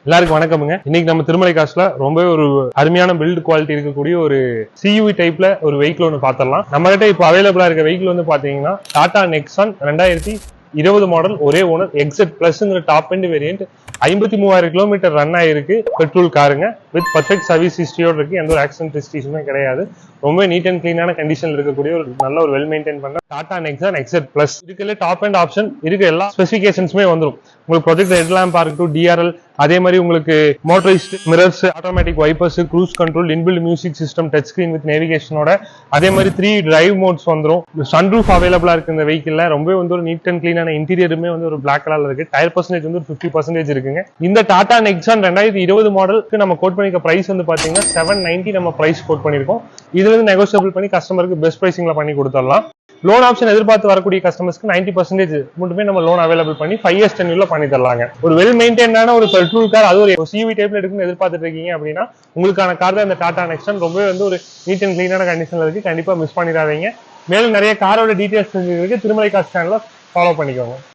எல்லாருக்கும் வணக்கமுங்க. இன்னைக்கு நம்ம திருமலை காசுல ரொம்ப ஒரு அருமையான பில்ட் குவாலிட்டி இருக்கக்கூடிய ஒரு சியூவி டைப்ல ஒரு வெஹிக்கிள் ஒன்று பார்த்துடலாம். நம்ம கிட்ட இப்போ அவைலபிளா இருக்க வெஹிக்கிள் வந்து பாத்தீங்கன்னா டாடா நெக்ஸான் 2020 மாடல், ஒரே ஓனர், எக்ஸட் பிளஸ்ங்கிற top end variant, 53,000 kilometre run ஆயிருக்கு. பெட்ரோல் காருங்க, வித் பர்ஃபெக்ட் சர்வீஸ் ஹிஸ்டரியோட இருக்கு. எந்த ஒரு ஆக்சிடென்ட் ஹிஸ்டரிஸுமே கிடையாது. ரொம்ப நீட் அண்ட் கிளீனான கண்டிஷன்ல இருக்கக்கூடிய ஒரு நல்ல ஒரு வெல் மெயின்டைன் பண்ண டாடா நெக்ஸான் எக்ஸட் பிளஸ். இதுக்குள்ள டாப் அண்ட் ஆப்ஷன் இருக்க எல்லா ஸ்பெசிபிகேஷன்ஸுமே வந்துடும். உங்களுக்கு ப்ரொஜெக்ட் ஹெட் லேம்ப் இருக்கட்டும், டிஆர்எல், அதே மாதிரி உங்களுக்கு motorised mirrors, automatic wipers, cruise control, inbuilt music system, touch screen with நேவிகேஷனோட, அதே மாதிரி 3 டிரைவ் மோட்ஸ் வந்துடும். சன்ரூஃப் அவைலபிளா இருக்கு இந்த வெஹிக்கிள்ல. ரொம்ப வந்து ஒரு நீட் அண்ட் கிளீனான இன்டீரியருமே வந்து ஒரு பிளாக் கலர்ல இருக்கு. டயர் பர்சன்டேஜ் வந்து 50% இருக்குங்க. இந்த டாடா நெக்ஸான் 2020 மாடலுக்கு நம்ம கோட் பண்ணிக்க பிரைஸ் வந்து பாத்தீங்கன்னா 790 நம்ம பிரைஸ் கோட் பண்ணிருக்கோம். இதுல இருந்து நெகோசியபிள் பண்ணி கஸ்டமருக்கு பெஸ்ட் பிரைசிங்ல பண்ணி கொடுத்துடலாம். லோன் ஆப்ஷன் எதிர்பார்த்து வரக்கூடிய கஸ்டமர்ஸ்க்கு 90% மட்டுமே நம்ம லோன் அவைலபிள் பண்ணி 5 இயர்ஸ் டென்யூர்ல பண்ணி தரலாங்க. ஒரு வெல் மெயின்டைனான ஒரு பெட்ரோல் கார், அது ஒரு சிவி டைப்ல எடுக்குன்னு எதிர்பார்த்துட்டு இருக்கீங்க அப்படின்னா உங்களுக்கான கார் தான் இந்த டாடா நெக்ஸான். ரொம்பவே வந்து ஒரு நீட் அண்ட் கிளீனான கண்டிஷன்ல இருக்கு. கண்டிப்பா மிஸ் பண்ணிடாதீங்க. மேலும் நிறைய காரோட டீடைல்ஸ் தெரிஞ்சுக்கிறதுக்கு திருமலை காசு சேனலை ஃபாலோ பண்ணிக்கோங்க.